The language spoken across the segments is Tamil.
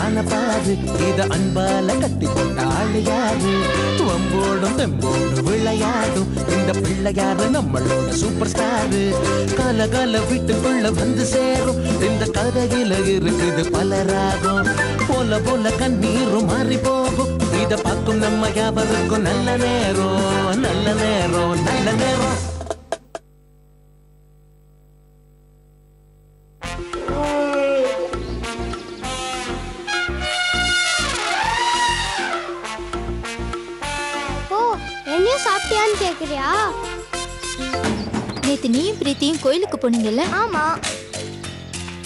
ஆன பாரு இத அன்பால கட்டி போட்ட ஆளு யாரு வம்போடும் தெம்போடும் விளையாடும் இந்த பிள்ளையாரு நம்மளோட சூப்பர் ஸ்டாரு கால கால வீட்டுக்குள்ள வந்து சேரும் இந்த கதையில இருக்குது பல ராகம் போல போல கண்ணீரும் மாறி போகும் இத பார்க்கும் நம்ம யாவருக்கும் நல்ல நேரம் நல்ல நேரம் நல்ல நேரம். சாப்பிட்டியான்னு கேக்குறியா? நேத்து நீயும் பிரீத்தியும் கோயிலுக்கு போனீங்கல்ல? ஆமா.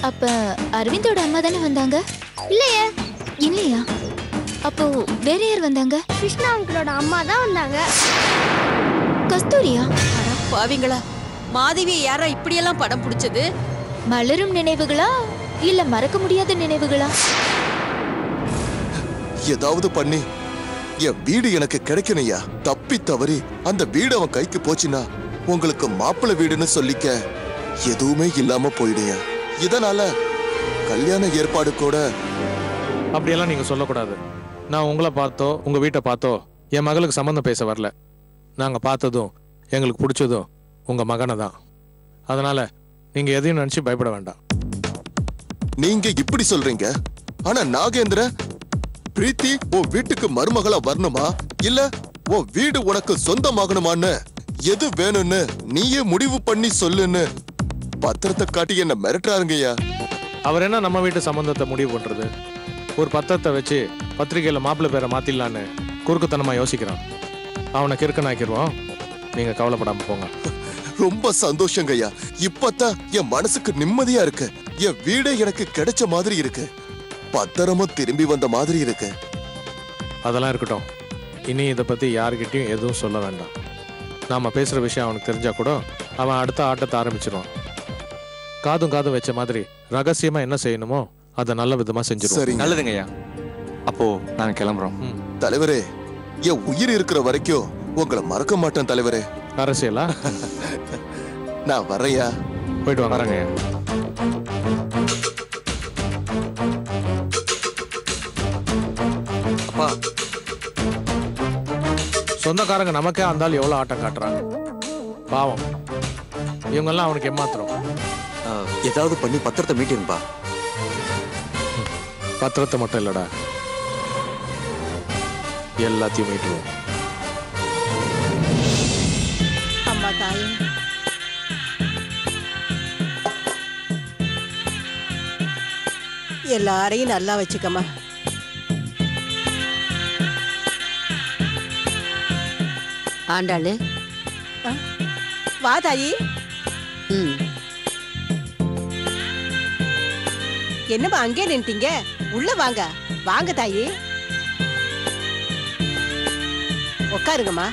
அப்ப அரவிந்தோட அம்மா தானே வந்தாங்க? இல்லையே. இல்லையா? அப்போ வேற யார் வந்தாங்க? கிருஷ்ணா அங்கிளோட அம்மா தான் வந்தாங்க. கஸ்தூரியா? அட பாவிங்களா, மாதவியை யாரா இப்படியெல்லாம் படம் பிடிச்சது? மலரும் நினைவுகளா இல்ல மறக்க முடியாத நினைவுகளா? ஏதாவது பண்ணி என் வீடு எனக்கு கிடைக்கணையா. தப்பி தவறி அந்த வீடு அவன் கைக்கு போச்சுன்னா உங்களுக்கு மாப்பிள்ளை வீடுன்னு சொல்லிக்க எதுவுமே இல்லாம போயிடுயா. இதனால கல்யாண ஏற்பாடு கூட. அப்படியெல்லாம் நீங்க சொல்லக்கூடாது. நான் உங்களை பார்த்தோ உங்க வீட்டை பார்த்தோ என் மகளுக்கு சம்மந்தம் பேச வரல. நாங்க பார்த்ததும் எங்களுக்கு பிடிச்சதும் உங்க மகனை தான். அதனால நீங்க எதையும் நினைச்சு பயப்பட வேண்டாம். நீங்க இப்படி சொல்றீங்க, ஆனா நாகேந்திர பிரீத்தி உன் வீட்டுக்கு மருமகளா வரணுமா இல்ல உன் வீடு உனக்கு சொந்தமாகணுமான்னு எது வேணும்னு நீயே முடிவு பண்ணி சொல்லுன்னு பத்திரத்தை காட்டி என்ன மிரட்டுறாருங்கய்யா. அவர் என்ன நம்ம வீட்டு சம்பந்தத்தை முடிவு பண்றது? ஒரு பத்திரத்தை வச்சு பத்திரிகையில மாப்பிள்ளை பேரை மாத்திடலான்னு குறுக்குத்தனமா யோசிக்கிறான். அவனை கிறுக்கனாக்கிடுவோம். நீங்க கவலைப்படாம போங்க. ரொம்ப சந்தோஷங்கய்யா. இப்பதான் என் மனசுக்கு நிம்மதியா இருக்கு. என் வீடு எனக்கு கிடைச்ச மாதிரி இருக்கு. பத்திரமும் திரும்பி வந்த மாதிரி இருக்கு. அதெல்லாம் இருக்கட்டும். இனி இதை பத்தி யாருக்கிட்டையும் எதுவும் சொல்ல வேண்டாம். நாம பேசுற விஷயம் அவனுக்கு தெரிஞ்சா கூட அவன் அடுத்த ஆட்டத்தை ஆரம்பிச்சிருவான். காதும் காதும் வச்ச மாதிரி ரகசியமா என்ன செய்யணுமோ அதை நல்ல விதமா செஞ்சிருவோம். நல்லதுங்க ஐயா. அப்போ நாங்க கிளம்புறோம். தலைவரே, என் உயிர் இருக்கிற வரைக்கும் உங்களை மறக்க மாட்டேன் தலைவரே. அரசியலா? நான் வரையா. போயிட்டு வாங்க. அப்பா, சொந்தக்காரங்க நமக்கே அந்தாலும் எவ்வளவு ஆட்டம் காட்டுறாங்க. பாவம், இவங்கெல்லாம் அவனுக்கு ஏமாத்திரம். ஏதாவது பண்ணி பத்திரத்தை மீட்டிருப்பா. பத்திரத்தை மட்டும் இல்லடா, எல்லாத்தையும் மீட்டுவோம். அம்மா தாயே, எல்லாரையும் நல்லா வச்சுக்கம்மா. ஆண்டாளு, வா தாயி. என்னம்மா அங்கே நின்ட்டீங்க? உள்ள வாங்க. வாங்க தாயி, உட்காருங்கம்மா.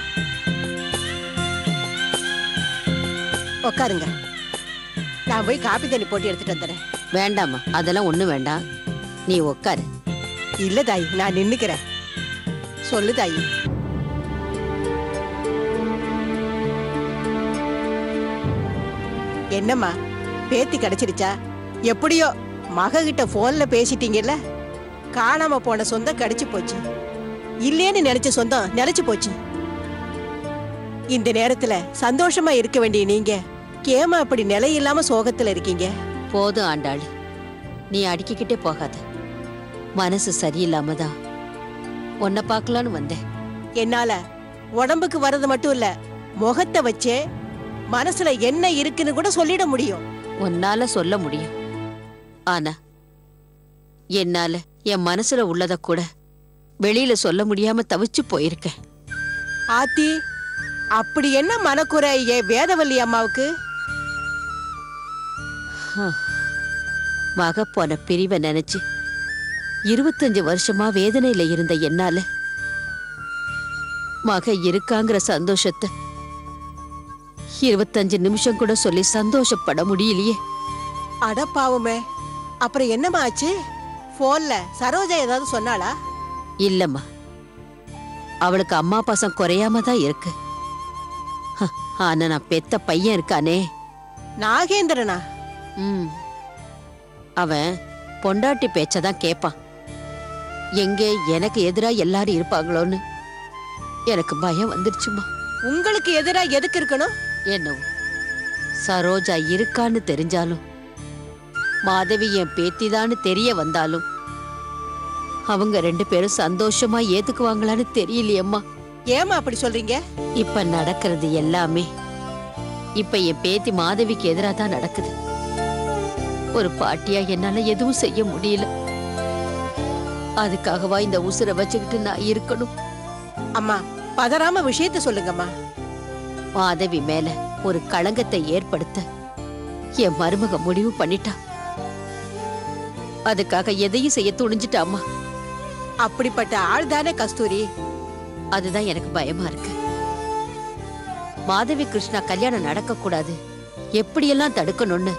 உட்காருங்க. நான் போய் காபி தண்ணி போட்டு எடுத்துட்டு வந்துடுறேன். வேண்டாமா, அதெல்லாம் ஒண்ணு வேண்டாம். நீ உட்காரு. இல்ல தாயி, நான் நின்னுக்கிறேன். சொல்லு தாயி. என்னம்மா, பேத்தி கிடைச்சிருச்சா? எப்படியோ மக கிட்ட போன்ல பேசிட்டீங்கல்ல. காணாம போன சொந்தம் கிடைச்சு போச்சு. இல்லேன்னு நினைச்ச சொந்தம் நினைச்சு போச்சு. இந்த நேரத்துல சந்தோஷமா இருக்க வேண்டிய நீங்க கேமா அப்படி நிலை இல்லாம சோகத்துல இருக்கீங்க. போதும் ஆண்டாளு, நீ அடிக்கிட்டே போகாத. மனசு சரியில்லாம தான் உன்னை பார்க்கலான்னு வந்தேன். என்னால உடம்புக்கு வர்றது மட்டும் இல்ல, முகத்தை வச்சே மனசுல என்ன இருக்குன்னு கூட சொல்லிட முடியும். உன்னால சொல்ல முடியும். ஆனா என்னால என் மனசுல உள்ளத கூட வெளியில சொல்ல முடியாம தவிச்சு போயிருக்கேன். ஆத்தி, அப்படி என்ன மனக்குறை வேதவல்லி அம்மாவுக்கு? மக போன பிரிவை நினைச்சு 25 வருஷமா வேதனையில இருந்த என்னால மக இருக்காங்கிற சந்தோஷத்தை 25 நிமிஷம் கூட சொல்லி சந்தோஷப்பட முடியலையே. அடப்பாவுமே, அப்புறம் என்னமா ஆச்சு? போன்ல சரோஜா ஏதாவது சொன்னாளா? இல்லம்மா, அவளுக்கு அம்மா பாசம் குறையாம தான் இருக்கு. ஆனா நான் பெத்த பையன் இருக்கானே, நாகேந்திரனா? அவன் பொண்டாட்டி பேச்சதான் கேப்பான். எங்கே எனக்கு எதிரா எல்லாரும் இருப்பாங்களோன்னு எனக்கு பயம் வந்துருச்சுமா. உங்களுக்கு எதிரா எதுக்கு இருக்கணும்? என்னவோ சரோஜா இருக்கான்னு தெரிஞ்சாலும், மாதவி என் பேத்திதான்னு தெரிய வந்தாலும், அவங்க 2 பேரும் சந்தோஷமா ஏத்துக்குவாங்களான்னு தெரியலையம்மா. ஏமா அப்படி சொல்றீங்க? இப்ப நடக்கிறது எல்லாமே இப்ப என் பேத்தி மாதவிக்கு எதிரா தான் நடக்குது. ஒரு பாட்டியா என்னால எதுவும் செய்ய முடியல. அதுக்காகவா இந்த உசுரை வச்சுக்கிட்டு நான் இருக்கணும்? அம்மா பதறாம விஷயத்த சொல்லுங்கம்மா. மாதவி மேல ஒரு களங்கத்தை ஏற்படுத்த என் மருமக முடிவு பண்ணிட்டா. அதுக்காக எதையும் செய்ய துணிஞ்சிட்டாமா. அப்படிப்பட்ட ஆள் தானே கஸ்தூரி. அதுதான் எனக்கு பயமா இருக்கு. மாதவி கிருஷ்ணா கல்யாணம் நடக்க கூடாது, எப்படியெல்லாம் தடுக்கணும்னு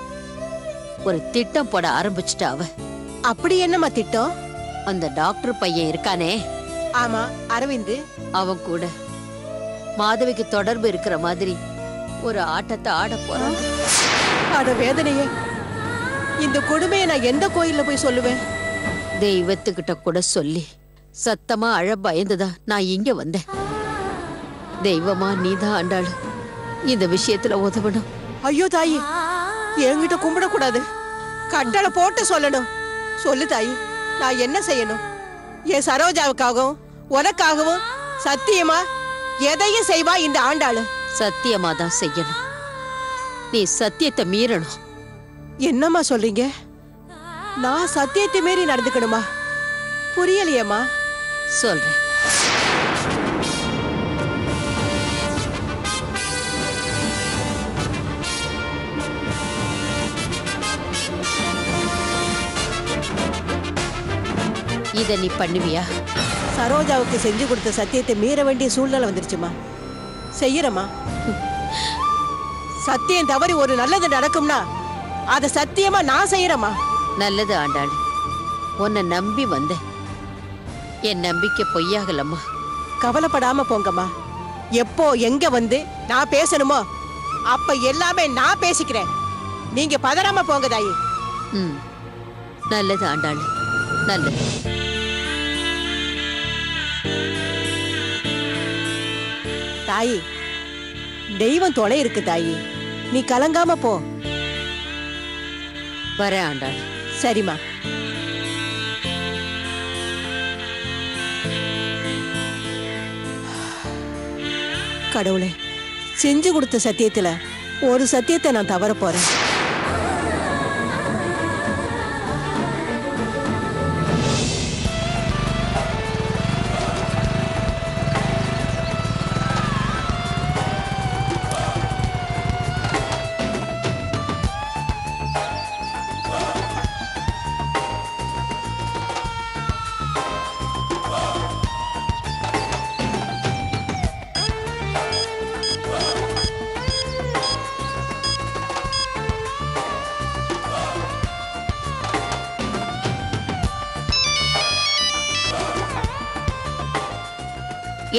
ஒரு திட்டம் போட ஆரம்பிச்சுட்டா அவ. அப்படி என்னம்மா திட்டம்? அந்த டாக்டர் பையன் இருக்கானே, ஆமா அரவிந்த், அவன் கூட மாதவிக்கு தொடர்பு இருக்கிற மாதிரி ஒரு ஆட்டத்தை ஆட போறான். அட வேதனையே, இந்த கொடுமையை நான் எந்த கோயில்ல போய் சொல்லுவேன்? தெய்வத்துக்கிட்ட கூட சொல்லி சத்தமா அழ பயந்துதான் நான் இங்க வந்தேன். தெய்வமா நீதான் ஆண்டாளு, இந்த விஷயத்துல உதவணும். ஐயோ தாயி, என்கிட்ட கும்பிடக்கூடாது, கட்டளை போட்டு சொல்லணும். சொல்லு தாயி, நான் என்ன செய்யணும்? என் சரோஜாவுக்காகவும் உனக்காகவும் சத்தியமா எதையும் செய்வா இந்த ஆண்டாளு. சத்தியமா தான் செய்யணும். நீ சத்தியத்தை மீறணும். என்னம்மா சொல்றீங்க? நான் சத்தியத்தை மீறி நடந்துக்கணுமா? புரியலையம்மா. சொல்றேன். இத நீ பண்ணுவியா? சரோஜாவுக்கு செஞ்சு கொடுத்த சத்தியத்தை மீற வேண்டிய சூழ்நிலை வந்துருச்சுமா. செய்யறமா. சத்தியம் தவறி ஒரு நல்லது நடக்கும்னா அத சத்தியமா நான் செய்யறமா. நல்லது ஆண்டாள், உன்னை நம்பி வந்தேன். என் நம்பிக்கை பொய்யாகலம்மா. கவலைப்படாம போங்கம்மா. எப்போ எங்க வந்து நான் பேசணுமோ அப்ப எல்லாமே நான் பேசிக்கிறேன். நீங்க பதறாம போங்க தாயி. நல்லது ஆண்டாள், நல்லது. தாயி, தெய்வம் துணை இருக்கு தாயி, நீ கலங்காம போ. வரேன் ஆண்டாள். சரிம்மா. கடவுளே, செஞ்சு கொடுத்த சத்தியத்துல ஒரு சத்தியத்தை நான் தவற போறேன்.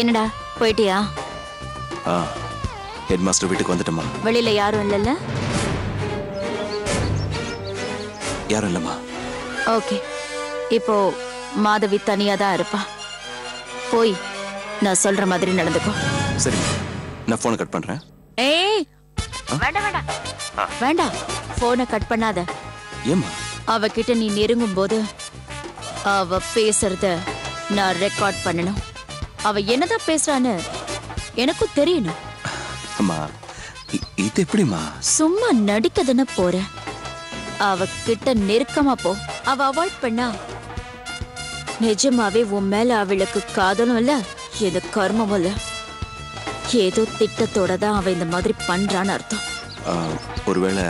என்னடா போயிட்டியா? ஹெட் மாஸ்டர் வீட்டுக்கு வந்துட்டோமா? வெளியில யாரும் இல்லைல்ல? யாரும் இல்லம்மா. ஓகே, இப்போ மாதவி தனியா தான் இருப்பா. போய் நான் சொல்ற மாதிரி நடந்துக்கோ. சரி, நான் போனை கட் பண்றேன். ஏய், வேண்டாம் வேண்டாம் வேண்டாம், போனை கட் பண்ணாத. ஏம்மா? அவகிட்ட நீ நெருங்கும் போது அவ பேசுறத நான் ரெக்கார்ட் பண்ணணும். அவ என்னதான் பேசுறான்னு எனக்கும் தெரியணும். அம்மா, இது எப்படிமா? சும்மா நடிக்கதுன்னு போற. அவ கிட்ட நெருக்கமா போ. அவ அவாய்ட் பண்ணா நிஜமாவே உன் மேல அவளுக்கு காதலும் இல்ல, எது கர்மமும் இல்ல. ஏதோ திட்டத்தோட தான் அவ இந்த மாதிரி பண்றான்னு அர்த்தம். ஒருவேளை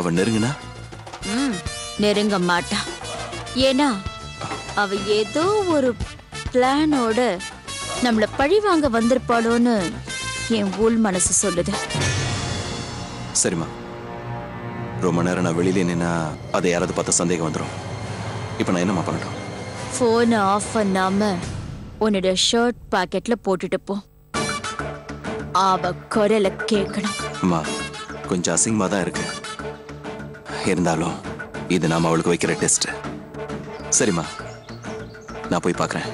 அவ நெருங்கினா? நெருங்க மாட்டா. ஏன்னா அவ ஏதோ ஒரு பிளானோட நம்மள பழி வாங்க வந்திருப்பாளோன்னு என் உள் மனசு சொல்லுது. சரிம்மா, ரொம்ப நேரம் நான் வெளியில நின்னா அதை யாராவது பார்த்த சந்தேகம் வந்துடும். இப்ப நான் என்னம்மா பண்ணட்டும்? போனை ஆஃப் பண்ணாம உன்னோட ஷர்ட் பாக்கெட்ல போட்டுட்டு போ. அவ குரல கேட்கணும். அம்மா, கொஞ்சம் அசிங்கமா தான் இருக்கு, இருந்தாலும் இது நாம அவளுக்கு வைக்கிற டெஸ்ட். சரிம்மா, நான் போய் பார்க்கறேன்.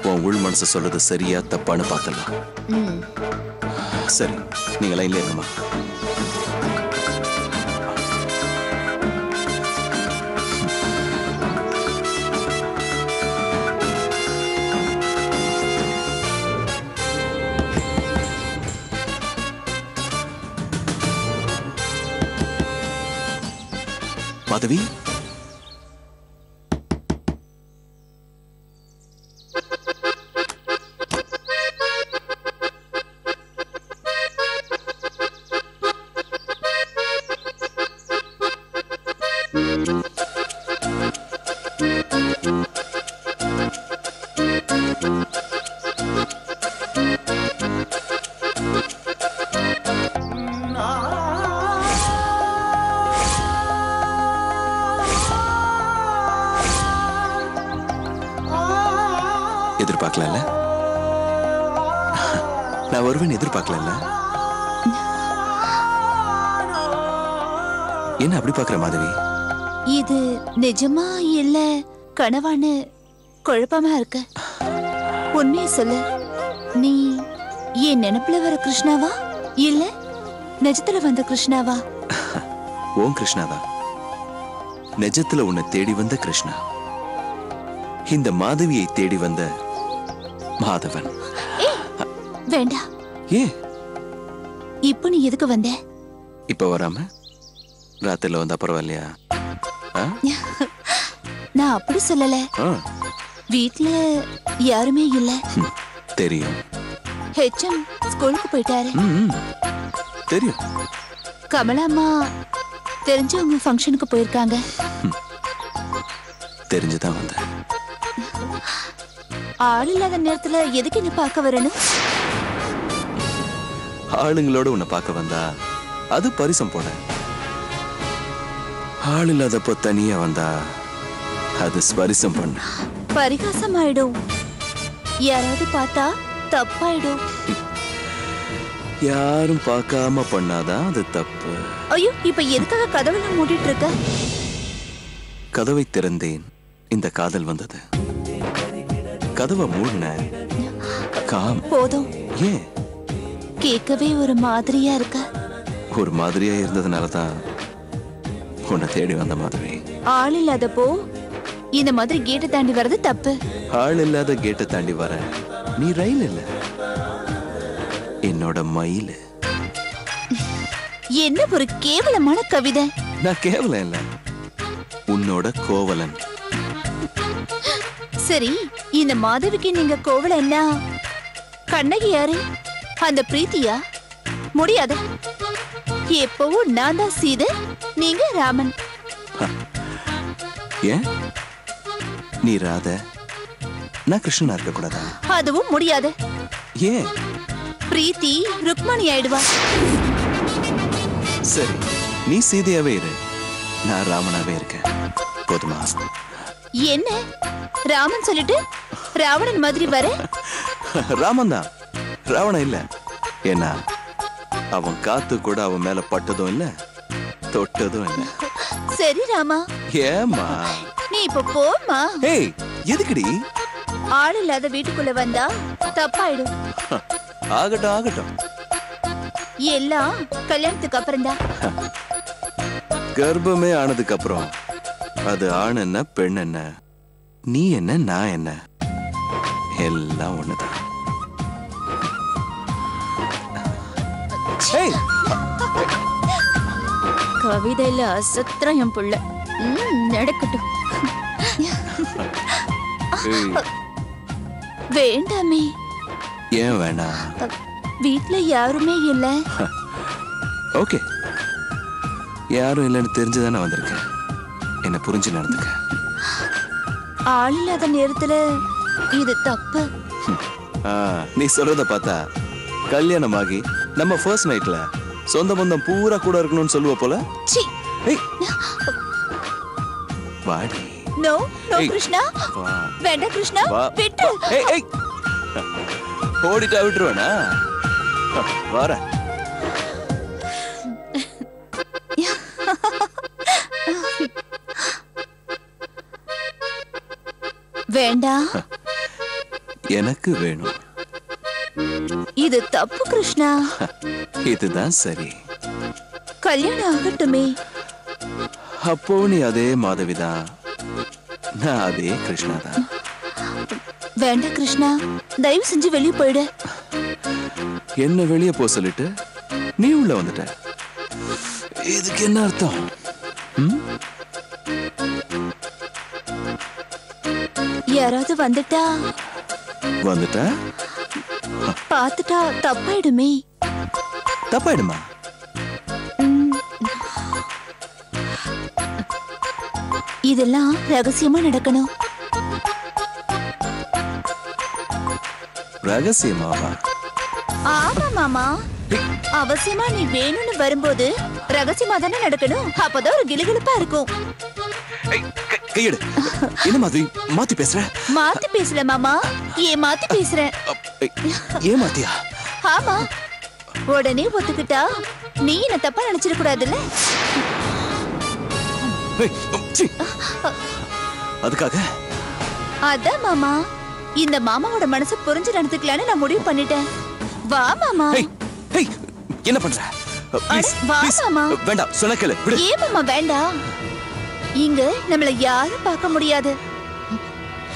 உன் உள் மனசு சொல்றது சரியா தப்பான்னு பார்த்துடலாம். சரி, நீங்க லைன்ல இருங்கம்மா. மாதவி, எதிர்பார்க்கல? நான் வருவேன் எதிர்பார்க்கல. என்ன அப்படி பாக்குற மாதவி? இது நிஜமா இல்ல கனவான்னு குழப்பமா இருக்கு. உண்மையை சொல்லு, நீ என் நினைப்புல வர கிருஷ்ணாவா இல்ல நிஜத்துல வந்த கிருஷ்ணாவா? ஓம் கிருஷ்ணாதான். நிஜத்துல உன்னை தேடி வந்த கிருஷ்ணா, இந்த மாதவியை தேடி வந்த மாதவன். வேண்டாம். ஏன் இப்போ நீ எதுக்கு வந்த? இப்ப வராம ராத்திரில வந்தா பரவாயில்லையா? நான் அப்படி சொல்லல. வீட்ல யாருமே இல்ல. தெரியும். ஹெச்எம் ஸ்கூலுக்கு போயிட்டாரு. தெரியும். கமலாம்மா தெரிஞ்சவங்க ஃபங்க்ஷனுக்கு போயிருக்காங்க. தெரிஞ்சுதான் வந்தேன். ஆள் இல்லாத நேரத்துல எதுக்கு என்ன பார்க்க வரணும்? ஆளுங்களோட உன்னை பார்க்க வந்தா அது பரிசம் போட. ஆள் இல்லாதப்போ தனியா வந்தா அது ஸ்பரிசம் பண்ண. பரிகாசம் ஆயிடும். யாராவது பார்த்தா தப்பாயிடும். யாரும் பார்க்காம பண்ணாதான் அது தப்பு. ஐயோ, இப்ப எதுக்காக கதவுல மூடிட்டு இருக்க? கதவை திறந்தேன், இந்த காதல் வந்தது. கதவை மூடின காம். போதும். ஏன்? கேட்கவே ஒரு மாதிரியா இருக்க. ஒரு மாதிரியா இருந்ததுனாலதான் உன்னை தேடி வந்த மாதிரி. ஆள் இல்லாதப்போ இந்த மாதிரி கேட்டை தாண்டி வர்றது தப்பு. ஆள் இல்லாத கேட்டை தாண்டி வர நீ ரயில் இல்ல, என்னோட மயில். என்ன ஒரு கேவலமான கவிதை. நான் கேவலம் இல்ல, உன்னோட கோவலன். சரி, இந்த மாதவிக்கு நீங்க கோவலன்னா கண்ணகி யாரு? அந்த பிரீத்தியா? முடியாது. எப்பவும் நான் தான் சீதை, நீங்க ராமன். ஏன் நீ ராத, நான் கிருஷ்ணனா இருக்க கூடாதா? அதுவும் முடியாது. ஏன்? பிரீத்தி ருக்மணி ஆயிடுவா. சரி, நீ சீதையாவே இரு, நான் ராமனாவே இருக்கேன். போதுமா? என்ன ராமன் சொல்லிட்டு ராவணன் மாதிரி வர? ராமன் தான், ராவணன் இல்ல. ஏன்னா அவன் காத்து கூட அவன் மேல பட்டதும் இல்ல, தொட்டதும் இல்ல. சரி ராமா. ஏமா நீ இப்ப போமா. ஏய், எதுக்குடி? ஆள் இல்லாத வீட்டுக்குள்ள வந்தா தப்பாயிடும். ஆகட்டும் ஆகட்டும், எல்லாம் கல்யாணத்துக்கு அப்புறம் தான். கர்ப்பமே ஆனதுக்கு அப்புறம் அது ஆண் என்ன பெண் என்ன, நீ என்ன நான் என்ன, எல்லாம் ஒண்ணுதான். கவிதையில அசத்திரம் என் புள்ள. நடக்கட்டும். வேண்டாமே. ஏன் வேணாம்? வீட்ல யாருமே இல்ல. ஓகே, யாரும் இல்லைன்னு தெரிஞ்சுதானே வந்திருக்கேன். என்ன புரிஞ்சு நடந்துக்க. ஆள் இல்லாத நேரத்துல இது தப்பு. நீ சொல்றத பார்த்தா கல்யாணமாகி நம்ம ஃபர்ஸ்ட் நைட்ல சொந்த பந்தம் பூரா கூட இருக்கணும்னு சொல்லுவ போல. வாடி. நோ நோ கிருஷ்ணா, வேண்டாம் கிருஷ்ணா, விட்டு. ஓடிட்டா விட்டுருவேனா? வர. வேண்டாம். எனக்கு வேணும். இது தப்பு கிருஷ்ணா. இதுதான் சரி. கல்யாணம் ஆகட்டுமே. அப்போ நீ அதே மாதவிதான், நான் அதே கிருஷ்ணா தான். வேண்டாம் கிருஷ்ணா, தயவு செஞ்சு வெளியே போயிடு. என்ன வெளியே போ சொல்லிட்டு நீ உள்ள வந்துட்ட. இதுக்கு என்ன அர்த்தம்? யாராவது வந்துட்டா பாத்துட்டா தப்பாயிடுமே. தப்பாயிடுமா? இதெல்லாம் ரகசியமா நடக்கணும். ரகசியமாவா? ஆமா மாமா, அவசியமா நீ வேணும்னு வரும்போது ரகசியமா தானே நடக்கணும். அப்பதான் ஒரு கிளுகிளுப்பா இருக்கும். கையெடு. என்ன மாதிரி மாத்தி பேசுற? மாத்தி பேசல மாமா, மாத்தி பேசுறேன். மாத்தியா? ஆமா, உடனே ஒத்துக்கிட்டா நீ என்ன தப்பா நினைச்சிட கூடாதுல்ல. அதுக்காக அதான் மாமா, இந்த மாமாவோட மனசு புரிஞ்சு நடந்துக்கலான்னு நான் முடிவு பண்ணிட்டேன். வா மாமா. என்ன பண்ற? வா மாமா. வேண்டாம், சொன்ன கேளு. ஏன் மாமா வேண்டாம்? இங்க நம்மள யாரும் பார்க்க முடியாது,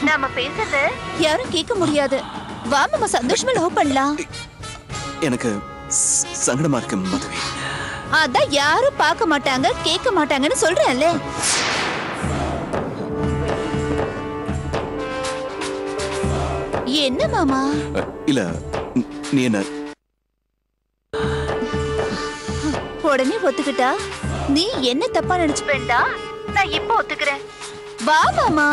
நாம பேசுறத யாரும் கேட்க முடியாது. வா மாமா, சந்தோஷமா லவ் பண்ணலாம். எனக்கு சங்கடமா இருக்கு மாதவி. அதான் யாரும் பார்க்க மாட்டாங்க கேட்க மாட்டாங்கன்னு சொல்றேன்ல. என்ன மாமா? இல்ல, நீ என்ன உடனே ஒத்துக்கிட்டா நீ என்ன தப்பா நினைச்சுப்பேன்டா. நான் இப்ப ஒத்துக்கிறேன். வா மாமா.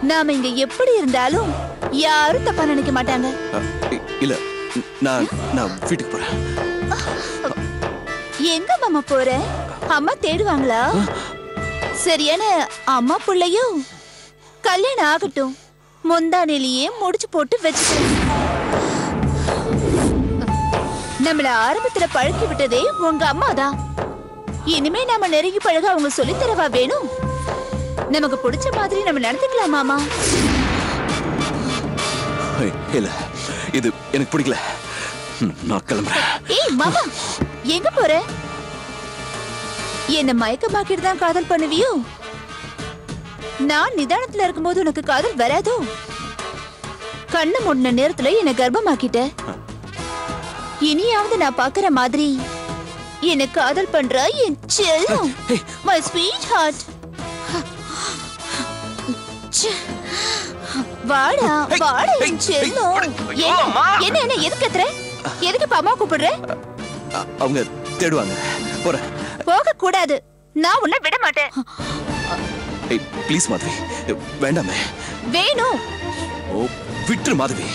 நாம இங்க எப்படி இருந்தாலும் யாரும் தப்பா நினைக்க மாட்டாங்க. இல்ல, நான் வீட்டுக்கு போறேன். எங்க மாமா போற? அம்மா தேடுவாங்களா? சரியான அம்மா புள்ளையும் கல்யாணம் ஆகட்டும், முந்தானிலேயே முடிச்சு போட்டு வச்சுக்கிறேன். நம்மள ஆரம்பத்துல பழக்கி விட்டதே உங்க அம்மா தான். இனிமே நாம நெருங்கி பழக அவங்க சொல்லி தரவா வேணும்? நமக்கு பிடிச்ச மாதிரி நம்ம நடந்துக்கலாம் மாமா. இல்ல, இது எனக்கு பிடிக்கல. நான் கிளம்புறேன். ஏய் மாமா, எங்க போற? என்ன மயக்கமாக்கிட்டு தான் காதல் பண்ணுவியோ? நான் நிதானத்துல இருக்கும்போது உனக்கு காதல் வராதோ? கண்ணு மூடின நேரத்துல என்ன கர்ப்பமாக்கிட்ட. இனியாவது நான் பாக்குற மாதிரி என்ன காதல் பண்ற என் செல்லம், my sweetheart. வாடா வாடா என் செல்லம். என்ன என்ன எதுக்கு கத்துற? எதுக்கு அம்மா கூப்பிடுற? அவங்க தேடுவாங்க. போறேன். போக கூடாது, நான் உன்னை விட மாட்டேன். ப்ளீஸ் மாதவி, வேண்டாமே. வேணும். ஓ, விட்டுரு மாதவி.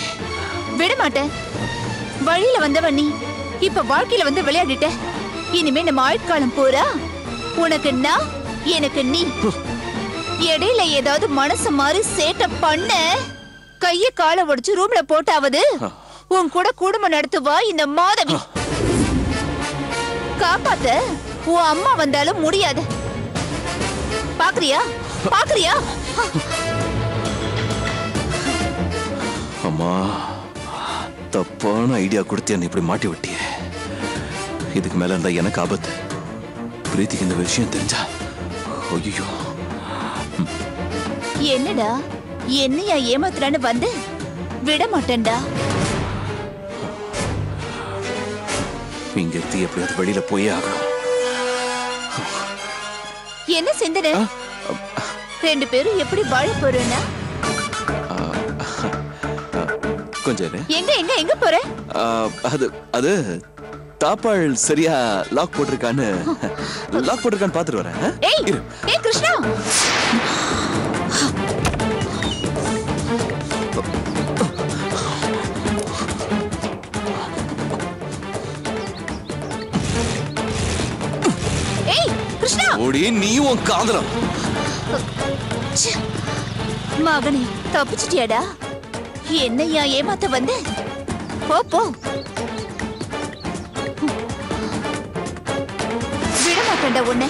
விட மாட்டேன். வழியில வந்தவன் நீ, இப்ப வாழ்க்கையில வந்து விளையாடிட்ட. இனிமே நம்ம ஆயுட்காலம் போறா உனக்கு நான், எனக்கு நீ. இடையில ஏதாவது மனசு மாதிரி சேட்டை பண்ண கைய காலை உடைச்சு ரூம்ல போட்டாவது உன் கூட குடும்பம் நடத்துவா இந்த மாதவி. காப்பாத்த உன் அம்மா வந்தாலும் முடியாது. பாக்குறியா பாக்குறியா? அம்மா, தப்பான ஐடியா கொடுத்து என்ன இப்படி மாட்டி விட்டிய. இதுக்கு மேல இருந்தா எனக்கு ஆபத்து. பிரீத்திக்கு இந்த விஷயம் தெரிஞ்சா, ஐயோ. என்னடா, என்னையா ஏமாத்துறான்னு வந்து விட மாட்டேன்டா. இங்க இருந்து எப்படியாவது வெளியில போயே ஆகணும். என்ன சிந்தனை? ரெண்டு பேரும் எப்படி வாழ போறேன்னா? கொஞ்சம் எங்க எங்க எங்க போற? அது தாப்பாள் சரியா லாக் போட்டிருக்கான்னு பாத்துட்டு வரேன். ஏய் கிருஷ்ணா, ஏய் கிருஷ்ணா, ஓடி நீயும் உன் காதலம். மகனே, தப்பிச்சிட்டியாடா? என்னையா ஏமாத்த வந்த? போ போ. விட மாட்டேன்டா உன்னை.